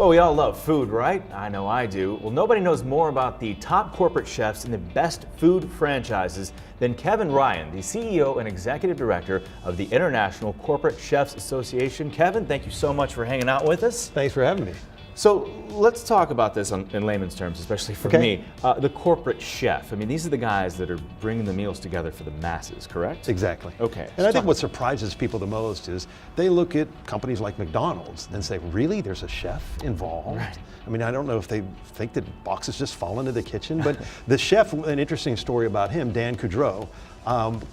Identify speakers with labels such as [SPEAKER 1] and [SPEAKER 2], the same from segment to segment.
[SPEAKER 1] Well, we all love food, right? I know I do. Well, nobody knows more about the top corporate chefs and the best food franchises than Kevin Ryan, the CEO and Executive Director of the International Corporate Chefs Association. Kevin, thank you so much for hanging out with us.
[SPEAKER 2] Thanks for having me.
[SPEAKER 1] So let's talk about this in layman's terms, especially for me. The corporate chef. I mean, these are the guys that are bringing the meals together for the masses, correct?
[SPEAKER 2] Exactly.
[SPEAKER 1] Okay.
[SPEAKER 2] And I think what surprises people the most is they look at companies like McDonald's and say, really, there's a chef involved?
[SPEAKER 1] Right.
[SPEAKER 2] I mean, I don't know if they think that boxes just fall into the kitchen, but the chef, an interesting story about him, Dan Coudreau,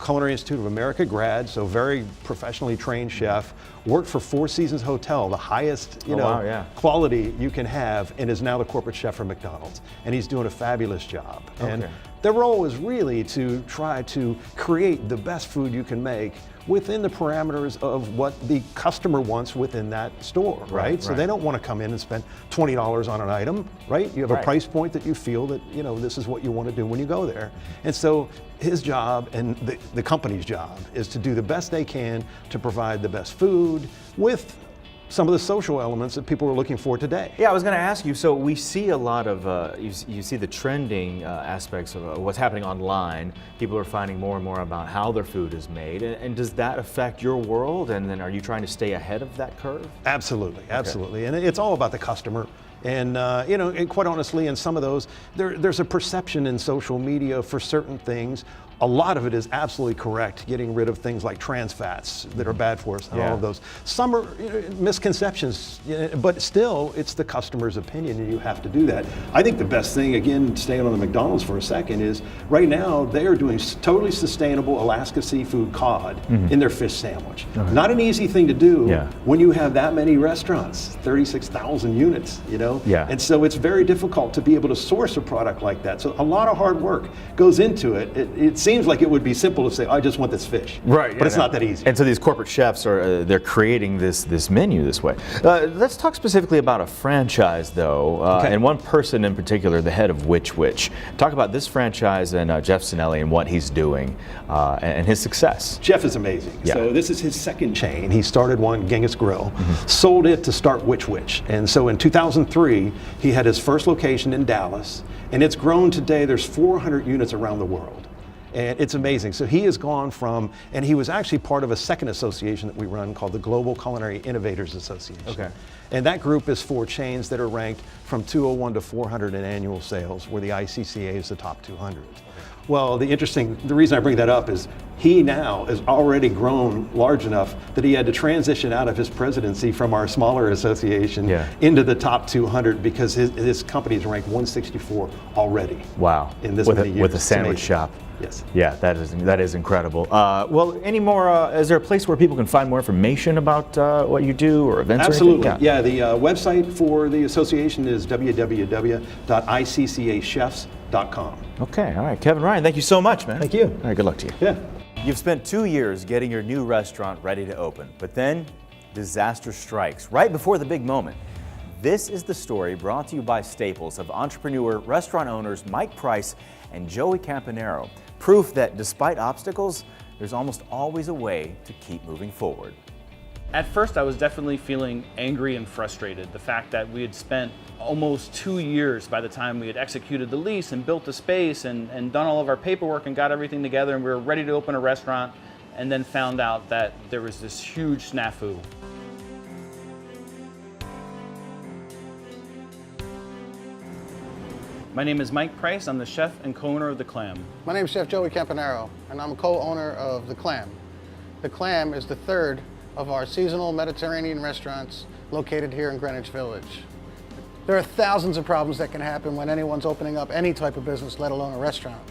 [SPEAKER 2] Culinary Institute of America grad, so very professionally trained chef, worked for Four Seasons Hotel, the highest quality you can have, and is now the corporate chef for McDonald's. And he's doing a fabulous job.
[SPEAKER 1] Okay.
[SPEAKER 2] And their role is really to try to create the best food you can make within the parameters of what the customer wants within that store, right? So they don't want to come in and spend $20 on an item, right? You have a price point that you feel that, you know, this is what you want to do when you go there. And so his job and the company's job is to do the best they can to provide the best food with some of the social elements that people are looking for today.
[SPEAKER 1] Yeah, I was going to ask you, so we see a lot of, you see the trending aspects of what's happening online. People are finding more and more about how their food is made. And does that affect your world? And then are you trying to stay ahead of that curve?
[SPEAKER 2] Absolutely, absolutely. And it's all about the customer. And you know, and quite honestly, in some of those, there's a perception in social media for certain things. A lot of it is absolutely correct, getting rid of things like trans fats that are bad for us and all of those. Some are misconceptions, but still, it's the customer's opinion and you have to do that. I think the best thing, again, staying on the McDonald's for a second, is right now they are doing totally sustainable Alaska seafood cod in their fish sandwich. Not an easy thing to do when you have that many restaurants, 36,000 units, you know? And so it's very difficult to be able to source a product like that. So a lot of hard work goes into it. It seems like it would be simple to say, I just want this fish. Right. But it's not that easy.
[SPEAKER 1] And so these corporate chefs are, they're creating this menu this way. Let's talk specifically about a franchise though, and one person in particular, the head of Which Wich. Talk about this franchise and Jeff Sinelli and what he's doing and his success.
[SPEAKER 2] Jeff is amazing. So this is his second chain. He started one, Genghis Grill, sold it to start Which Wich. And so in 2003, he had his first location in Dallas, and it's grown today. There's 400 units around the world. And it's amazing. So he has gone from, and he was actually part of a second association that we run called the Global Culinary Innovators Association. And that group is for chains that are ranked from 201 to 400 in annual sales, where the ICCA is the top 200. Well, the reason I bring that up is he now has already grown large enough that he had to transition out of his presidency from our smaller association into the top 200 because his company is ranked 164 already.
[SPEAKER 1] Wow.
[SPEAKER 2] In this many years.
[SPEAKER 1] With a sandwich shop.
[SPEAKER 2] Yes.
[SPEAKER 1] Yeah, that is incredible. Well, any more? Is there a place where people can find more information about what you do or events?
[SPEAKER 2] Absolutely.
[SPEAKER 1] Or anything?
[SPEAKER 2] Yeah. The website for the association is www.iccachefs.com.
[SPEAKER 1] Okay. All right, Kevin Ryan, thank you so much, man.
[SPEAKER 2] Thank you.
[SPEAKER 1] All right. Good luck to you.
[SPEAKER 2] Yeah.
[SPEAKER 1] You've spent 2 years getting your new restaurant ready to open, but then disaster strikes right before the big moment. This is the story brought to you by Staples of entrepreneur, restaurant owners Mike Price and Joey Campanaro. Proof that despite obstacles, there's almost always a way to keep moving forward.
[SPEAKER 3] At first, I was definitely feeling angry and frustrated. The fact that we had spent almost 2 years by the time we had executed the lease and built the space and done all of our paperwork and got everything together and we were ready to open a restaurant, and then found out that there was this huge snafu. My name is Mike Price. I'm the chef and co-owner of The Clam.
[SPEAKER 4] My name is Chef Joey Campanaro, and I'm a co-owner of The Clam. The Clam is the third of our seasonal Mediterranean restaurants located here in Greenwich Village. There are thousands of problems that can happen when anyone's opening up any type of business, let alone a restaurant.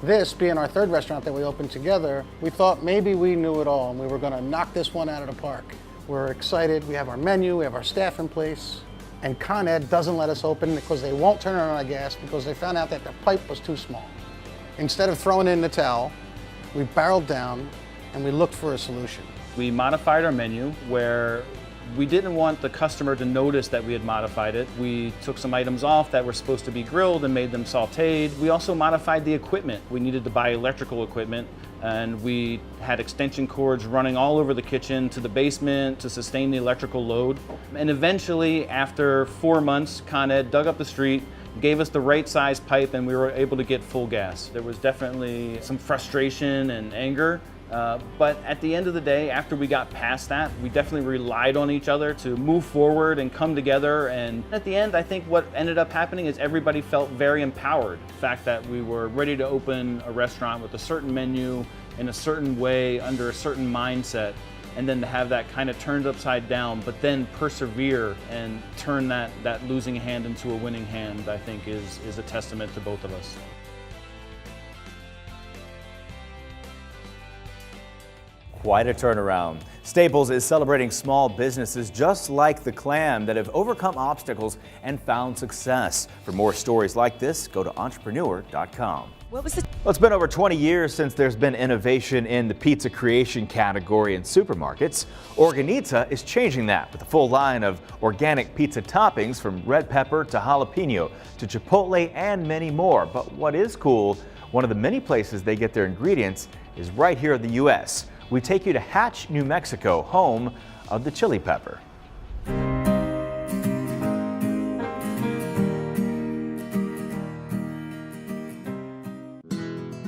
[SPEAKER 4] This being our third restaurant that we opened together, we thought maybe we knew it all and we were going to knock this one out of the park. We're excited. We have our menu, we have our staff in place. And Con Ed doesn't let us open because they won't turn on our gas because they found out that the pipe was too small. Instead of throwing in the towel, we barreled down and we looked for a solution.
[SPEAKER 3] We modified our menu where We didn't want the customer to notice that we had modified it. We took some items off that were supposed to be grilled and made them sauteed. We also modified the equipment. We needed to buy electrical equipment, and we had extension cords running all over the kitchen to the basement to sustain the electrical load. And eventually, after 4 months, Con Ed dug up the street, gave us the right size pipe, and we were able to get full gas. There was definitely some frustration and anger, but at the end of the day, after we got past that, we definitely relied on each other to move forward and come together. And at the end, I think what ended up happening is everybody felt very empowered. The fact that we were ready to open a restaurant with a certain menu in a certain way, under a certain mindset, and then to have that kind of turned upside down, but then persevere and turn that losing hand into a winning hand, I think is a testament to both of us.
[SPEAKER 1] Quite a turnaround. Staples is celebrating small businesses just like the Clam that have overcome obstacles and found success. For more stories like this, go to entrepreneur.com. Well, it's been over 20 years since there's been innovation in the pizza creation category in supermarkets. Organita is changing that with a full line of organic pizza toppings from red pepper to jalapeno to chipotle and many more. But what is cool, one of the many places they get their ingredients is right here in the U.S. We take you to Hatch, New Mexico, home of the chili pepper.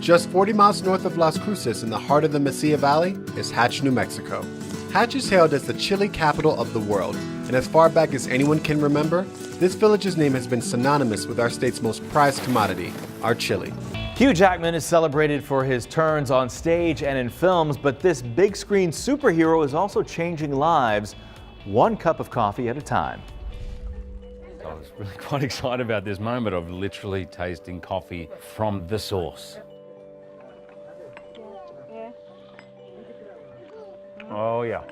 [SPEAKER 5] Just 40 miles north of Las Cruces in the heart of the Mesilla Valley is Hatch, New Mexico. Hatch is hailed as the chili capital of the world, and as far back as anyone can remember, this village's name has been synonymous with our state's most prized commodity, our chili.
[SPEAKER 1] Hugh Jackman is celebrated for his turns on stage and in films, but this big screen superhero is also changing lives, one cup of coffee at a time.
[SPEAKER 6] I was really quite excited about this moment of literally tasting coffee from the source. Oh yeah.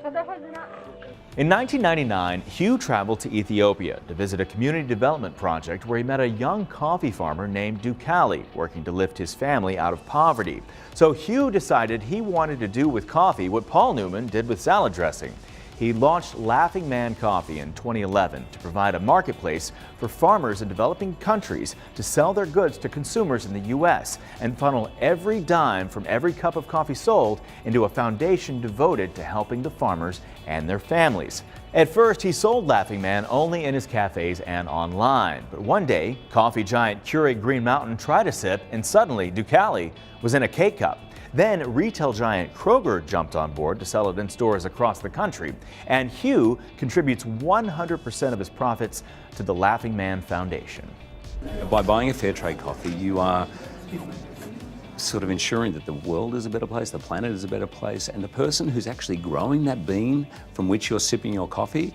[SPEAKER 1] In 1999, Hugh traveled to Ethiopia to visit a community development project where he met a young coffee farmer named Dukali, working to lift his family out of poverty. So Hugh decided he wanted to do with coffee what Paul Newman did with salad dressing. He launched Laughing Man Coffee in 2011 to provide a marketplace for farmers in developing countries to sell their goods to consumers in the U.S. and funnel every dime from every cup of coffee sold into a foundation devoted to helping the farmers and their families. At first, he sold Laughing Man only in his cafes and online. But one day, coffee giant Keurig Green Mountain tried a sip, and suddenly Dukali was in a K-cup. Then retail giant Kroger jumped on board to sell it in stores across the country. And Hugh contributes 100% of his profits to the Laughing Man Foundation.
[SPEAKER 7] By buying a fair trade coffee, you are sort of ensuring that the world is a better place, the planet is a better place, and the person who's actually growing that bean from which you're sipping your coffee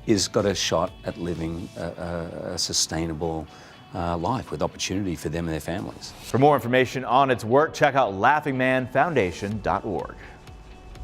[SPEAKER 7] is got a shot at living a sustainable life with opportunity for them and their families.
[SPEAKER 1] For more information on its work, check out laughingmanfoundation.org.